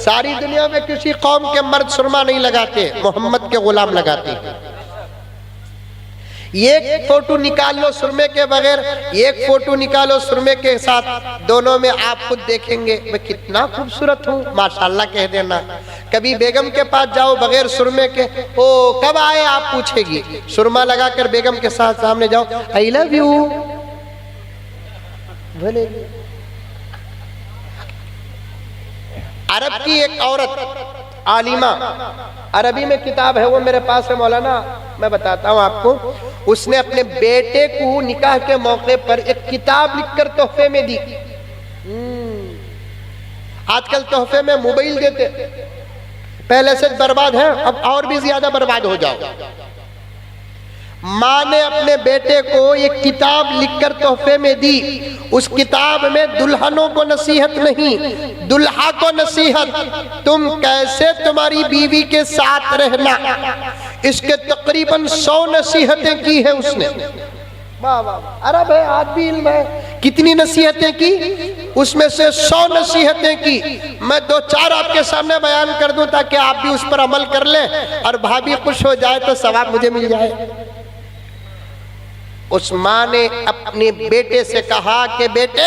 सारी दुनिया में किसी कौम के मर्द सुरमा नहीं लगाते, मोहम्मद के गुलाम लगाते हैं। एक फोटो निकाल लो सुरमे के बगैर, एक फोटो निकालो सुरमे के साथ, दोनों में आप खुद देखेंगे मैं कितना खूबसूरत हूँ, माशाल्लाह कह देना। कभी बेगम के पास जाओ बगैर सुरमे के, ओ कब आए आप पूछेगी, सुरमा लगाकर बेगम के साथ सामने जाओ, आई लव यू बोलेगी। अरब की एक औरत आलिमा, अरबी में किताब है वो मेरे पास है मौलाना, मैं बताता हूँ आपको। उसने अपने बेटे को निकाह के मौके पर एक किताब लिखकर तोहफे में दी। आजकल तोहफे में मोबाइल देते, पहले से बर्बाद है, अब और भी ज्यादा बर्बाद हो जाओ। माँ ने अपने बेटे को एक किताब लिखकर तोहफे में दी। उस किताब में दुल्हनों को नसीहत नहीं, दुल्हा को नसीहत, तुम कैसे तुम्हारी बीवी के साथ रहना, इसके तकरीबन 100 नसीहतें की है उसने। वाह वाह, अरब है, आज भी इल्म है। कितनी नसीहतें की, उसमें से 100 नसीहतें की। मैं 2-4 आपके सामने बयान कर दूं ताकि आप भी उस पर अमल कर लें और भाभी खुश हो जाए तो सवाब मुझे मिल जाए। उस माँ ने अपने बेटे से कहा कि बेटे,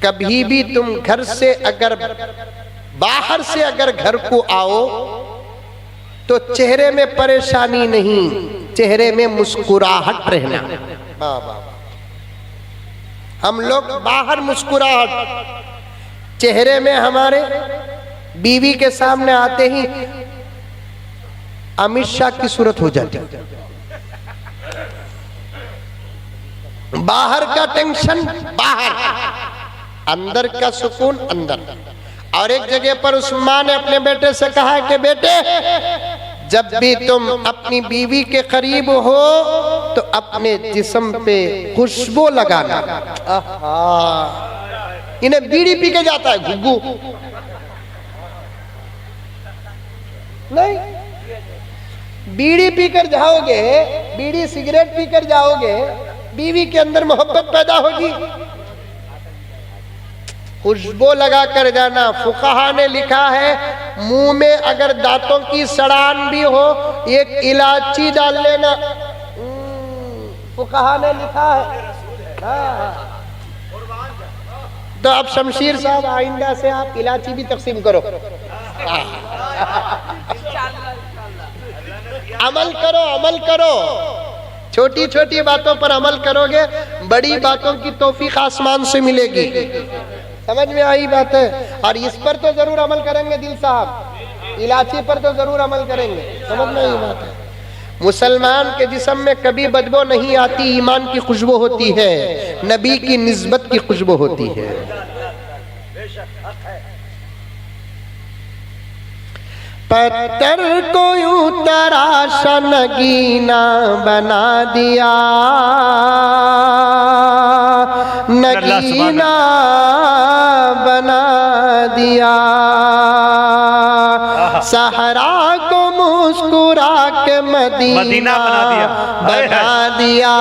कभी भी तुम घर से अगर बाहर से अगर घर को आओ तो चेहरे में परेशानी नहीं, चेहरे में मुस्कुराहट रहना। हम लोग बाहर मुस्कुराहट, चेहरे में हमारे बीवी के सामने आते ही अमित शाह की सूरत हो जाती है। बाहर का टेंशन बाहर, अंदर का सुकून अंदर। और एक जगह पर उस माँ ने अपने बेटे से कहा कि बेटे, जब भी तुम अपनी बीवी के करीब हो तो अपने जिस्म पे खुशबू लगाना। इन्हें बीड़ी पी के जाता है घुग्गू नहीं, बीड़ी पीकर जाओगे, बीड़ी सिगरेट पीकर जाओगे, बीवी के अंदर मोहब्बत पैदा होगी। खुशबू लगा कर जाना। फुकाहा ने लिखा है, मुंह में अगर दांतों की सड़ान भी हो, एक इलायची डाल लेना। फुकाहा ने लिखा है। तो अब शमशीर साहब, आइंदा से आप इलायची भी तकसीम करो। अमल करो, अमल करो। छोटी छोटी बातों पर अमल करोगे, बड़ी बातों की तौफीक आसमान से मिलेगी। समझ में आई बात है? और इस पर तो जरूर अमल करेंगे दिल साहब, इलायची पर तो जरूर अमल करेंगे। समझ में आई बात है? मुसलमान के जिस्म में कभी बदबू नहीं आती, ईमान की खुशबू होती है, नबी की निस्बत की खुशबू होती है। पत्थर को यूं तराशा नगीना बना दिया, नगीना बना दिया। सहरा को मुस्कुरा के मदीना बना दिया,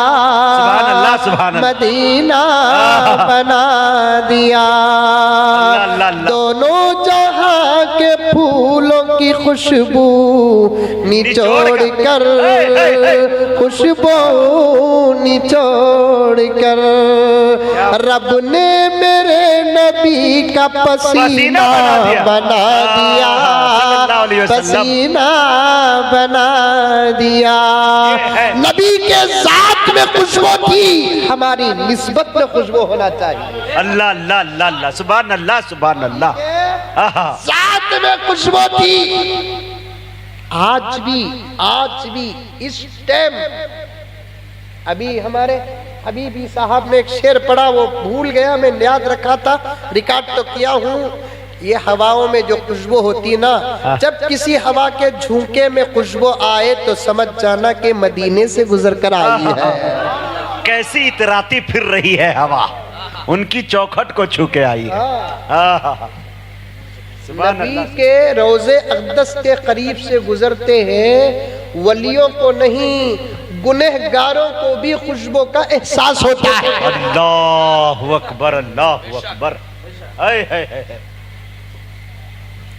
मदीना बना दिया। दोनों जहां के फूलों की खुशबू निचोड़ कर, खुशबू निचोड़ कर, रब ने मेरे नबी का पसीना बना दिया, पसीना बना दिया। नबी के साथ में खुशबू थी, हमारी निस्बत में खुशबू होना चाहिए। अल्लाह अल्लाह अल्लाह अल्लाह, सुभान अल्लाह सुभान अल्लाह। साथ में खुशबू थी। आज भी इस टाइम, अभी हमारे हबीबी साहब ने एक शेर पढ़ा, वो भूल गया, मैं याद रखा था, रिकॉर्ड तो किया हूँ। ये हवाओं में जो खुशबू होती ना, जब किसी हवा के झोंके में खुशबू आए तो समझ जाना कि मदीने से गुजर कर आई है। कैसी इतराती फिर रही है हवा, उनकी चौखट को छू के आई है। नबी के रोजे अक़दस के करीब से गुजरते हैं, वलियों को नहीं गुनहगारों को भी खुशबू का एहसास होता है। अल्लाहु अकबर, अल्लाहु अकबर। हाय हाय हाय।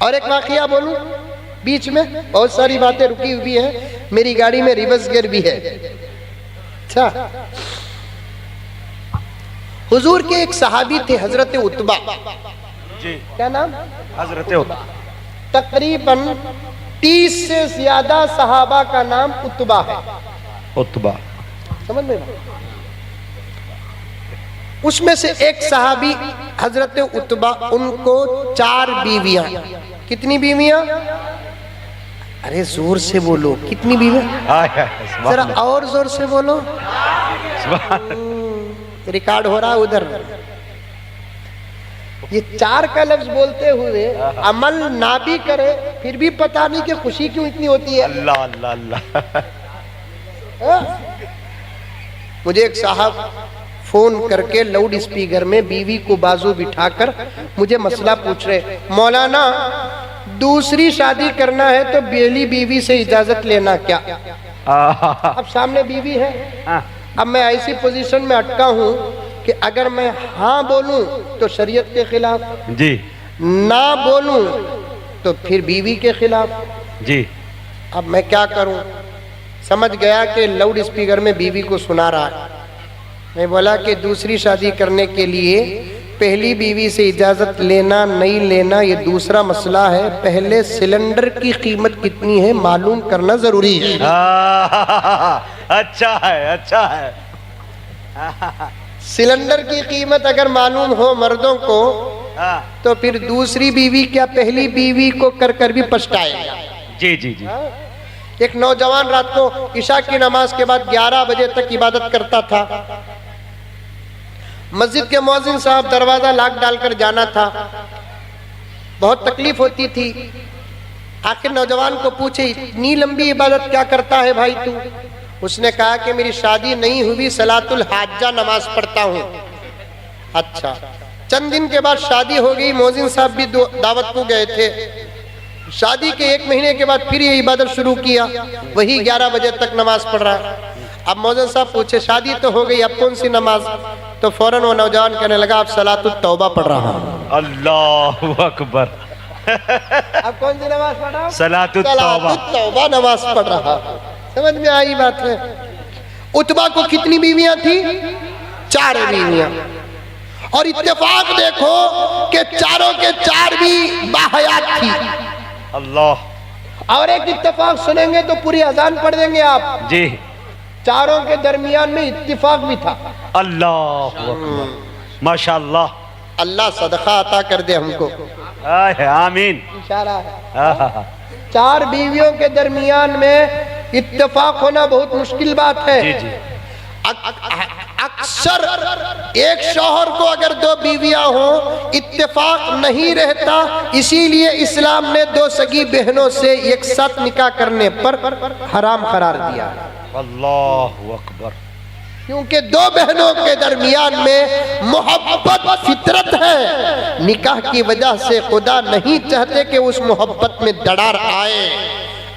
और एक वाकया बोलूं बीच में, बहुत सारी बातें रुकी हुई है, मेरी गाड़ी में रिवर्स गियर भी है। अच्छा, हुजूर के एक सहाबी थे हजरत उतबा, जी, क्या नाम? हजरत उतबा। तकरीबन 30 से ज्यादा सहाबा का नाम उतबा है। उतबा, समझ में? उसमें से एक सहाबी हजरत उतबा, उनको 4 बीवियां। कितनी बीवियां? अरे जोर से बोलो, कितनी बीवियां? हाय हाय, सुभान जरा अल्लाह, और जोर से बोलो, सुभान। रिकॉर्ड हो रहा है उधर। ये 4 का लफ्ज बोलते हुए अमल ना भी करे फिर भी पता नहीं कि खुशी क्यों इतनी होती है। अल्लाह अल्लाह अल्लाह। मुझे एक साहब फोन करके लाउड स्पीकर में बीवी को बाजू बिठाकर मुझे मसला पूछ रहे, मौलाना दूसरी शादी करना है तो पहली बीवी से इजाजत लेना क्या? अब सामने बीवी है, अब मैं ऐसी पोजीशन में अटका हूँ कि अगर मैं हाँ बोलूं तो शरीयत के खिलाफ, जी, ना बोलूं तो फिर बीवी के खिलाफ। जी, अब मैं क्या करूं? समझ गया कि लाउड स्पीकर में बीवी को सुना रहा है। मैं बोला कि दूसरी शादी करने के लिए पहली बीवी से इजाजत लेना नहीं लेना ये दूसरा मसला है, पहले सिलेंडर की कीमत कितनी है मालूम करना जरूरी है। अच्छा है, अच्छा है। सिलेंडर की कीमत अगर मालूम हो मर्दों को तो फिर दूसरी बीवी क्या पहली बीवी को कर कर भी पछताएगा। जी जी जी। एक नौजवान रात को इशा की नमाज के बाद 11 बजे तक इबादत करता था। मस्जिद के मुअज्जिन साहब दरवाजा लॉक डालकर जाना था, बहुत तकलीफ होती थी। आखिर नौजवान को पूछे, इतनी लंबी इबादत क्या करता है भाई तू? उसने कहा कि मेरी शादी नहीं हुई, सलातुल हाजा नमाज पढ़ता हूँ। अच्छा, चंद दिन के बाद शादी हो गई, मुअज्जिन साहब भी दावत को गए थे। शादी के 1 महीने के बाद फिर ये इबादत शुरू किया, वही 11 बजे तक नमाज पढ़ रहा है। अब मुअज्जिन साहब पूछे, शादी तो हो गई, अब कौन सी नमाज? तो फौरन वो नौजवान कहने लगा, अब सलातुत तौबा पढ़ रहा हूँ। अल्लाहु अकबर। अब कौन सी नमाज पढ़ रहा हूँ? सलातुत तौबा। तौबा नमाज पढ़ रहा। समझ में आई बात है? उतबा को कितनी बीवियां थी? 4 बीवियां। और इत्तेफाक देखो कि चारों के 4 भी बाहयात थी। अल्लाह। और एक इत्तेफाक सुनेंगे तो पूरी अजान पढ़ देंगे आप। जी। चारों के दरमियान में इत्तिफाक भी था। अल्लाह माशाअल्लाह। अल्लाह सदका अता कर दे हमको। आमीन। इशारा है। 4 बीवियों के दरमियान में इत्तेफाक होना बहुत मुश्किल बात है। जी जी। अक्सर एक शौहर को अगर 2 बीवियां हो इत्तेफाक नहीं रहता, इसीलिए इस्लाम ने 2 सगी बहनों से एक साथ निकाह करने पर हराम करार दिया। अल्लाहु अकबर। क्योंकि 2 बहनों के दरमियान में मोहब्बत फितरत है। निकाह की वजह से खुदा नहीं चाहते कि उस मोहब्बत में दरार आए।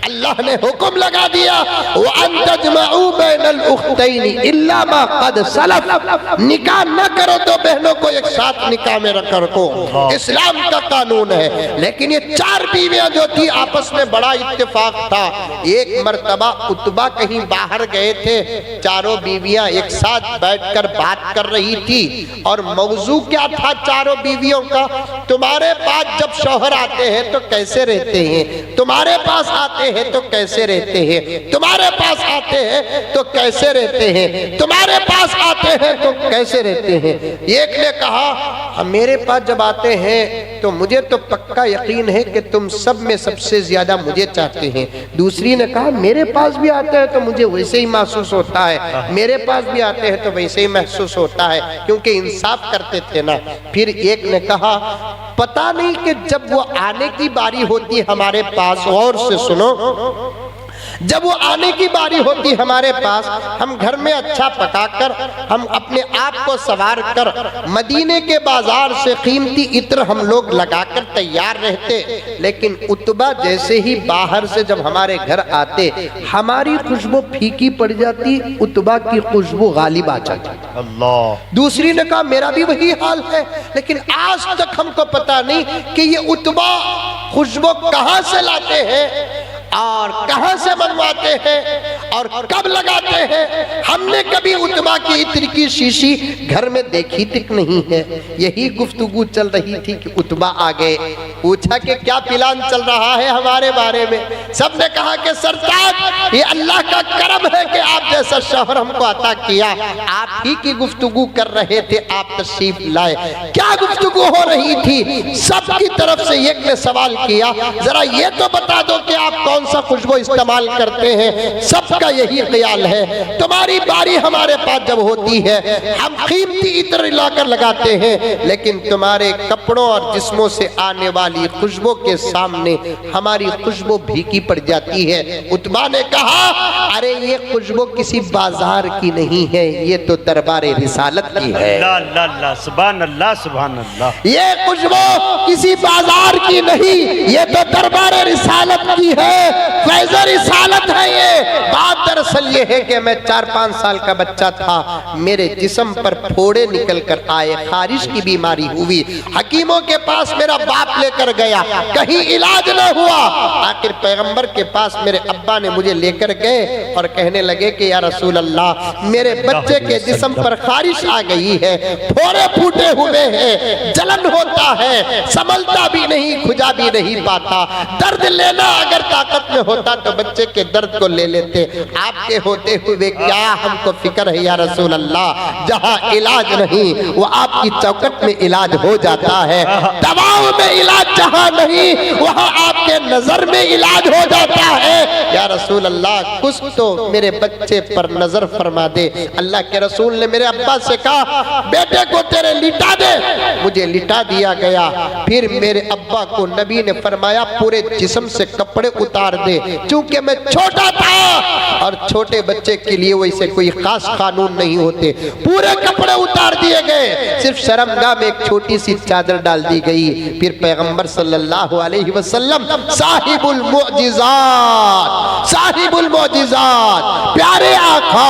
अल्लाह ने हुक्म लगा दिया, व अन तजमऊ बैनल उख्तैनी इल्ला मा क़द सलफ। निकाह न करो तो बहनों को एक साथ निकाह में रखो, इस्लाम का कानून है। लेकिन ये 4 बीवियां जो थी आपस में बड़ा इत्तेफाक था। एक मर्तबा उतबा कहीं बाहर गए थे, चारों बीवियां एक साथ बैठकर बात कर रही थी। और मौजू क्या था चारों बीवियों का? तुम्हारे पास जब शौहर आते हैं तो कैसे रहते हैं, तुम्हारे पास आते हैं तो कैसे रहते हैं, तुम्हारे पास आते हैं तो कैसे रहते हैं, तुम्हारे पास आते हैं तो कैसे रहते हैं। एक ने कहा, मेरे पास जब आते हैं तो मुझे तो पक्का यकीन है कि तुम सब में सबसे ज्यादा मुझे चाहते हैं। दूसरी ने कहा, मेरे पास भी आते हैं तो मुझे वैसे ही महसूस होता है, मेरे पास भी आते हैं तो वैसे ही महसूस होता है, क्योंकि इंसाफ करते थे ना। फिर एक ने कहा, पता नहीं कि जब वो आने की बारी होती हमारे पास, और से सुनो, जब वो आने की बारी होती हमारे पास, हम घर में अच्छा पकाकर, हम अपने आप को सवार कर मदीने के बाजार से कीमती इत्र हम लोग लगाकर तैयार रहते। लेकिन उतबा जैसे ही बाहर से जब हमारे घर आते, हमारी खुशबू फीकी पड़ जाती, उतबा की खुशबू गालिब आ जाती। अल्लाह। दूसरी ने कहा मेरा भी वही हाल है, लेकिन आज तक हमको पता नहीं कि ये उतबा खुशबू कहां से लाते हैं और कहां से मंगवाते हैं और कब लगाते हैं। हमने कभी उतबा की इत्र की शीशी घर में देखी तक नहीं है। यही गुफ्तगू चल रही थी कि उतबा आ गए, पूछा कि क्या प्लान चल रहा है हमारे बारे में। सबने कहा कि सरताज, ये अल्लाह का करम है कि आप जैसा शौहर हमको अता किया। आप ही की गुफ्तगू कर रहे थे, आप तशरीफ लाए। क्या गुफ्तगू हो रही थी? सबकी तरफ से एक ने सवाल किया, जरा ये तो बता दो कि आप कौन सा खुशबू इस्तेमाल करते हैं। सबका यही ख्याल है, तुम्हारी बारी हमारे पास जब होती है हम कीमती इत्र लाकर लगाते हैं, लेकिन तुम्हारे कपड़ों और जिस्मों से आने वाली खुशबू के सामने हमारी खुशबू फीकी पड़ जाती है। उतबा ने कहा, अरे ये खुशबू किसी बाजार की नहीं है, ये तो दरबारे रिसालत की है। अल्लाह, सुभान अल्लाह, सुभान अल्लाह। ये खुशबू किसी बाजार की नहीं, ये तो दरबारे रिसालत की है, फैज़ रिसालत है। ये बात दरअसल ये है कि मैं 4-5 साल का बच्चा था, मेरे जिस्म पर फोड़े निकल कर आए, खारिश की बीमारी हुई। हकीमों के पास मेरा बाप लेकर गया, कहीं इलाज न हुआ। आखिर पैगंबर के पास मेरे अब्बा ने मुझे लेकर गए और कहने लगे कि या रसूल अल्लाह, मेरे बच्चे के जिस्म पर खारिश आ गई है, फोड़े फूटे हुए हैं, जलन होता है, संभलता भी नहीं, खुजा भी नहीं पाता। दर्द लेना अगर ताकत में होता तो बच्चे के दर्द को ले लेते, आपके होते हुए क्या हमको फिक्र है या रसूल अल्लाह। जहां इलाज नहीं वो आपकी चौकट में इलाज हो जाता है, दवाओं में इलाज जहां नहीं वहां आपके नजर में इलाज हो जाता है। या रसूल अल्लाह, कुछ तो मेरे बच्चे पर नजर फरमा दे। अल्लाह के रसूल ने मेरे अब्बा से कहा, बेटे को तेरे लिटा दे। मुझे लिटा दिया गया। फिर मेरे अब्बा को नबी ने फरमाया, पूरे जिस्म से कपड़े उतार दे। चूंकि मैं छोटा था और छोटे बच्चे के लिए वैसे कोई खास कानून नहीं होते, पूरे कपड़े उतार दिए गए, सिर्फ शर्मगाह में एक छोटी सी चादर डाल दी गई। फिर पैगंबर सल्लल्लाहु अलैहि वसल्लम साहिबुल मुअजिज़ात, साहिबुल मुअजिज़ात, प्यारे आका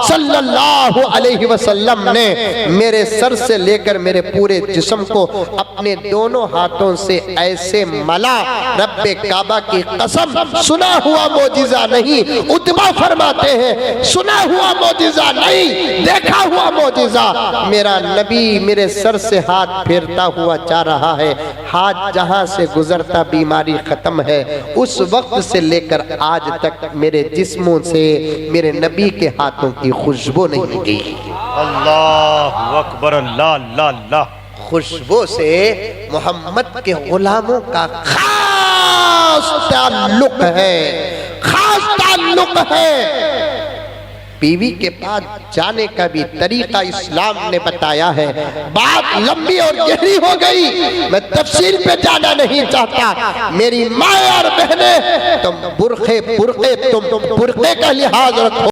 सल्लल्लाहु अलैहि वसल्लम ने मेरे सर से लेकर मेरे पूरे जिस्म को अपने दोनों हाथों से ऐसे मला, रब्बे काबा की कसम, सुना हुआ मौजिज़ा नहीं। उतबा फरमाते हैं, सुना हुआ मौजिज़ा नहीं, देखा हुआ मौजिज़ा। मेरा नबी मेरे सर से हाथ फेरता हुआ जा रहा है, हाथ जहां से गुजरता बीमारी खत्म है। उस वक्त से लेकर आज तक मेरे जिस्मों से मेरे नबी के हाथों की खुशबू नहीं गई। अल्लाह अकबर, अल्लाह अल्लाह अल्लाह। खुशबू से मोहम्मद के गुलामों का खास ताल्लुक है, खास ताल्लुक है। बीवी के पास जाने का भी तरीका इस्लाम ने बताया है। बात लंबी और गहरी हो गई, मैं तफसील पे जाना नहीं चाहता। मेरी माँ और बहनें, तुम बुरखे का लिहाज रखो।